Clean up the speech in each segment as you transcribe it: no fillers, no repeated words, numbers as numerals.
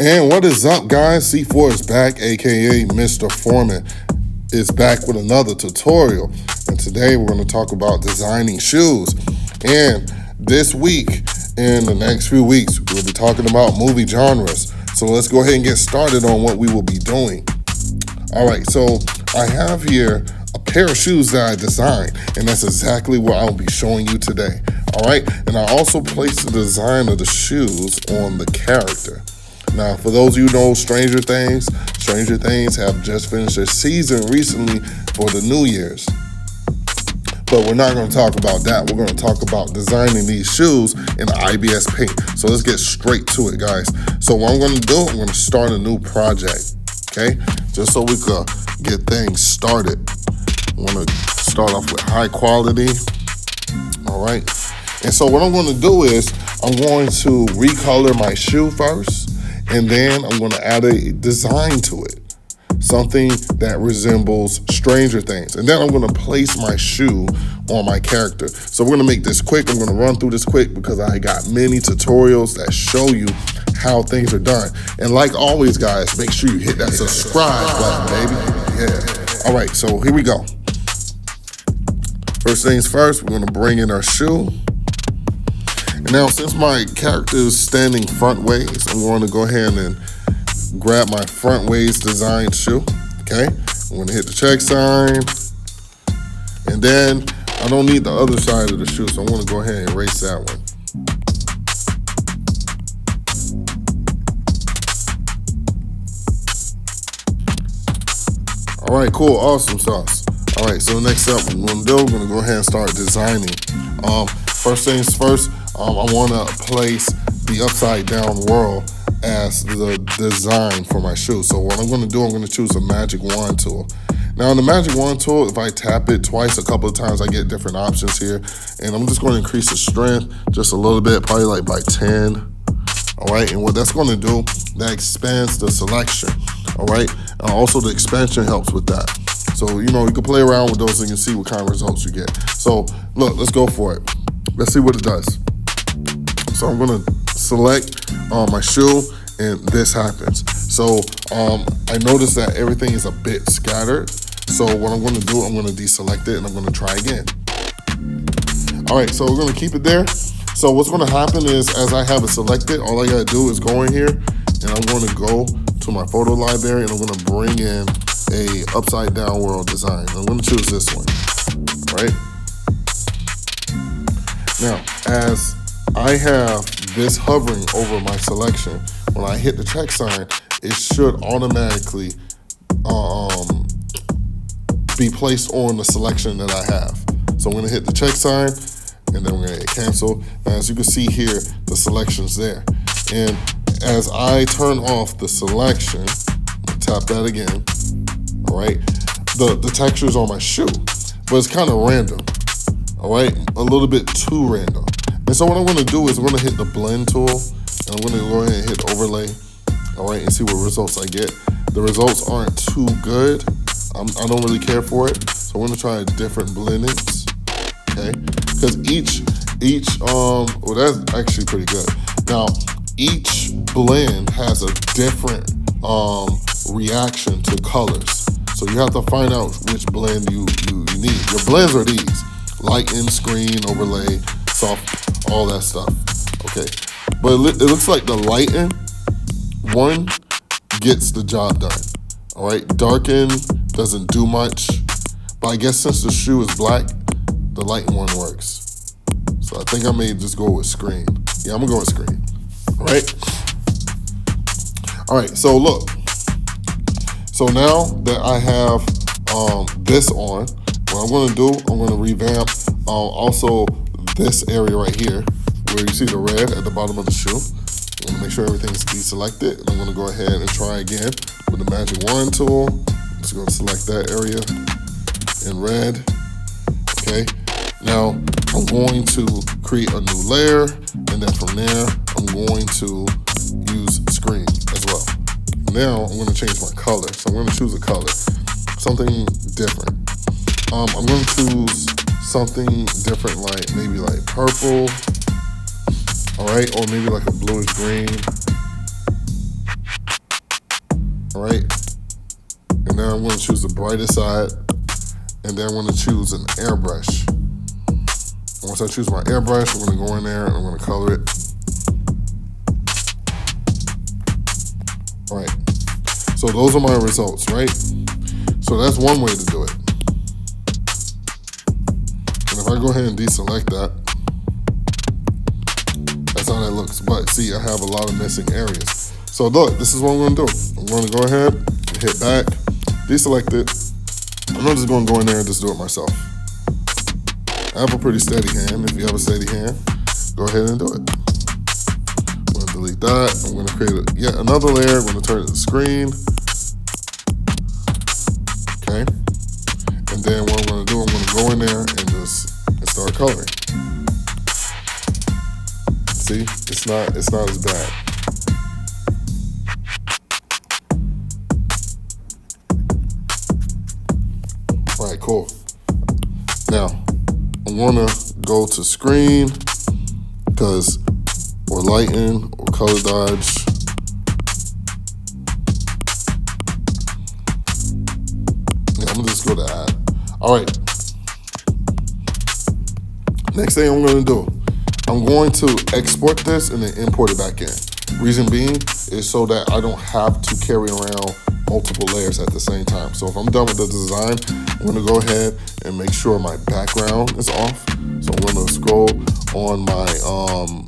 And what is up, guys? C4 is back, aka Mr. Foreman is back with another tutorial. And today we're going to talk about designing shoes. And this week, in the next few weeks, we'll be talking about movie genres. So let's go ahead and get started on what we will be doing. All right, so I have here a pair of shoes that I designed, and that's exactly what I'll be showing you today. All right, and I also placed the design of the shoes on the character. Now, for those of you who know Stranger Things have just finished their season recently for the New Year's. But we're not going to talk about that. We're going to talk about designing these shoes in IBIS paint. So let's get straight to it, guys. So what I'm going to do, I'm going to start a new project, okay? Just so we could get things started. I want to start off with high quality, all right? And so what I'm going to do is I'm going to recolor my shoe first. And then I'm going to add a design to it, something that resembles Stranger Things. And then I'm going to place my shoe on my character. So we're going to make this quick. I'm going to run through this quick because I got many tutorials that show you how things are done. And like always, guys, make sure you hit that subscribe button, baby. Yeah. All right, so here we go. First things first, we're going to bring in our shoe. And now, since my character is standing front ways, I'm going to go ahead and grab my front ways design shoe, okay? I'm going to hit the check sign. And then I don't need the other side of the shoe, so I'm going to go ahead and erase that one. All right, cool, awesome sauce. All right, so next up, what I'm going to do, I'm going to go ahead and start designing. First things first, I want to place the upside down whirl as the design for my shoe. So what I'm going to do, I'm going to choose a magic wand tool. Now in the magic wand tool, if I tap it twice, a couple of times, I get different options here. And I'm just going to increase the strength just a little bit, probably like by 10. All right, and what that's going to do, that expands the selection. All right, and also the expansion helps with that. So, you know, you can play around with those and you can see what kind of results you get. So look, let's go for it. Let's see what it does. So I'm gonna select my shoe and this happens. So I noticed that everything is a bit scattered. So what I'm gonna do, I'm gonna deselect it and I'm gonna try again. All right, so we're gonna keep it there. So what's gonna happen is as I have it selected, all I gotta do is go in here and I'm gonna go to my photo library and I'm gonna bring in a upside down whirl design. I'm gonna choose this one, right? Now, as I have this hovering over my selection, when I hit the check sign, it should automatically be placed on the selection that I have. So I'm gonna hit the check sign, and then we're gonna hit cancel. Now, as you can see here, the selection's there. And as I turn off the selection, tap that again, all right? The texture's on my shoe, but it's kind of random. All right, a little bit too random. And so what I'm gonna do is I'm gonna hit the blend tool and I'm gonna go ahead and hit overlay, all right, and see what results I get. The results aren't too good. I don't really care for it. So I'm gonna try different blendings, okay? Because well, that's actually pretty good. Now, each blend has a different reaction to colors. So you have to find out which blend you need. Your blends are these. Lighten, screen, overlay, soft, all that stuff, okay? But it looks like the lighten one gets the job done, all right? Darken doesn't do much, but I guess since the shoe is black, the lighten one works. So I think I may just go with screen. Yeah, I'm gonna go with screen, all right? All right, so look. So now that I have this on, what I'm gonna do, I'm gonna revamp also this area right here where you see the red at the bottom of the shoe. I'm gonna make sure everything's deselected. And I'm gonna go ahead and try again with the magic wand tool. I'm just gonna select that area in red, okay? Now, I'm going to create a new layer, and then from there, I'm going to use screen as well. Now, I'm gonna change my color. So I'm gonna choose a color, something different. I'm gonna choose something different, like maybe like purple, all right, or maybe like a bluish green. all right? And then I'm gonna choose the brightest side, and then I'm gonna choose an airbrush. Once I choose my airbrush, I'm gonna go in there and I'm gonna color it. All right, so those are my results, right? So that's one way to do it. And if I go ahead and deselect that, that's how that looks. But see, I have a lot of missing areas. So look, this is what I'm gonna do. I'm gonna go ahead, hit back, deselect it. I'm not just gonna go in there and just do it myself. I have a pretty steady hand. If you have a steady hand, go ahead and do it. I'm gonna delete that. I'm gonna create yet another layer. I'm gonna turn it to screen. Okay. And then what I'm gonna do, I'm gonna go in there and start coloring. See, it's not as bad. All right, cool. Now, I'm gonna go to screen because, or lighten, or color dodge. Yeah, I'm gonna just go to add. All right. Next thing I'm gonna do, I'm going to export this and then import it back in. Reason being is so that I don't have to carry around multiple layers at the same time. So if I'm done with the design, I'm gonna go ahead and make sure my background is off. So I'm gonna scroll on my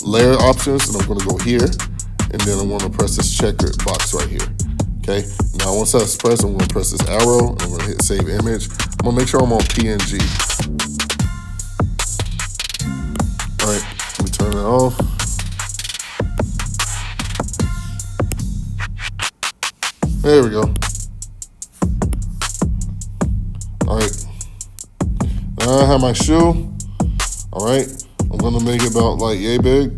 layer options and I'm gonna go here, and then I'm gonna press this checkered box right here. Okay, now once that's pressed, I'm gonna press this arrow and I'm gonna hit save image. I'm gonna make sure I'm on PNG. All right, let me turn it off. There we go. All right, now I have my shoe. All right, I'm gonna make it about like yay big.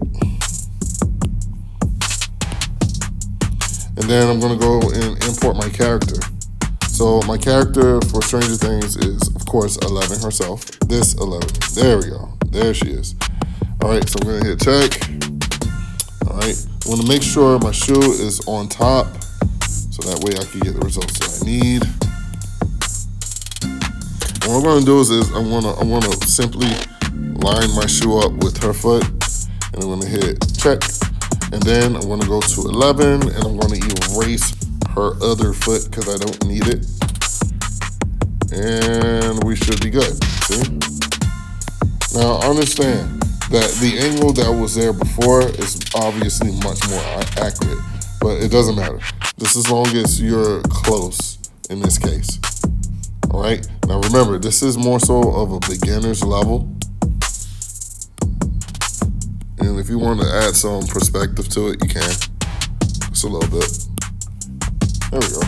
And then I'm gonna go and import my character. So my character for Stranger Things is, of course, 11 herself. This 11, there we go, there she is. All right, so I'm gonna hit check. All right, I'm gonna make sure my shoe is on top, so that way I can get the results that I need. And what I'm gonna do is I'm gonna simply line my shoe up with her foot, and I'm gonna hit check. And then I'm gonna go to 11, and I'm gonna erase her other foot because I don't need it. And we should be good, see? Now understand that the angle that was there before is obviously much more accurate, but it doesn't matter. Just as long as you're close in this case. All right, now remember, this is more so of a beginner's level. And if you want to add some perspective to it, you can. Just a little bit. There we go.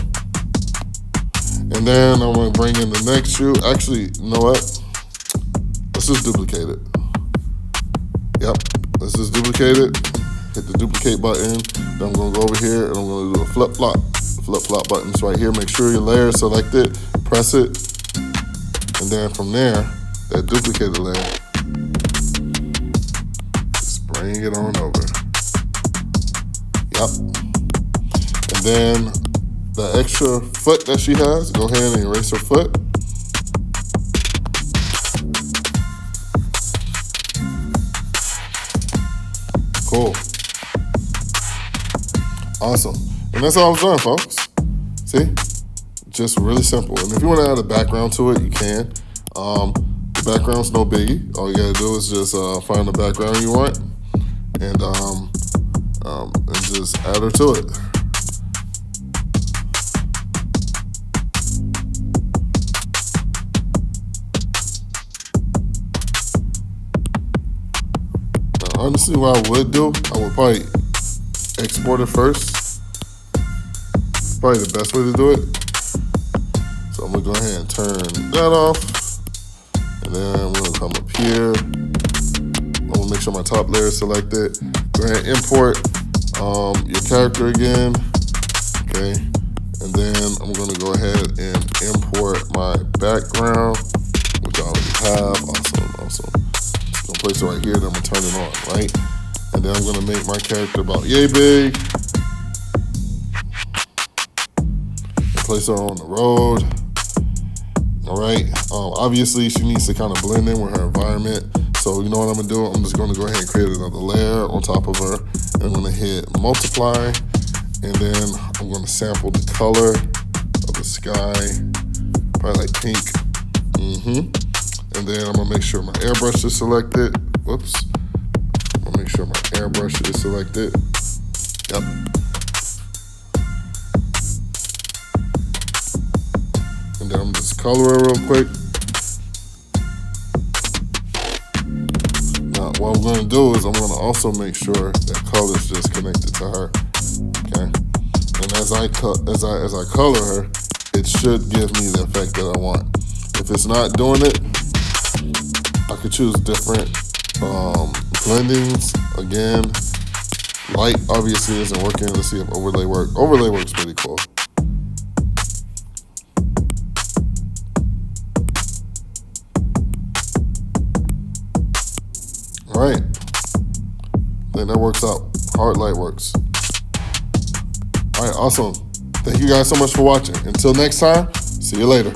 And then I'm gonna bring in the next shoe. Actually, you know what? Let's just duplicate it. Yep, let's just duplicate it. Hit the duplicate button. Then I'm gonna go over here and I'm gonna do a flip-flop. Flip-flop buttons right here. Make sure your layer is selected. Press it. And then from there, that duplicated layer, just bring it on over. Yep. And then the extra foot that she has, go ahead and erase her foot. Cool. Awesome. And that's all I was doing, folks. See? Just really simple. And if you want to add a background to it, you can. The background's no biggie. All you gotta do is just find the background you want and just add her to it. Now, honestly, what I would do, I would probably export it first. Probably the best way to do it. So I'm gonna go ahead and turn that off. And then I'm gonna come up here. I'm gonna make sure my top layer is selected. Go ahead and import your character again. Okay. And then I'm gonna go ahead and import my background, which I already have. Awesome. I'm gonna place it right here, then I'm gonna turn it on, right? And then I'm gonna make my character about yay big. place her on the road. All right, obviously she needs to kind of blend in with her environment. So you know what I'm gonna do? I'm just gonna go ahead and create another layer on top of her. And I'm gonna hit multiply, and then I'm gonna sample the color of the sky, probably like pink. And then I'm gonna make sure my airbrush is selected. Whoops. I'm gonna make sure my airbrush is selected. Yep. And then I'm just color it real quick. Now, what I'm gonna do is I'm gonna also make sure that color is just connected to her. Okay. And as I color her, it should give me the effect that I want. If it's not doing it, I could choose different blendings. Again, light obviously isn't working. Let's see if overlay works. Overlay works pretty cool. All right, then that works out. Hard light works. All right, awesome. Thank you guys so much for watching. Until next time, see you later.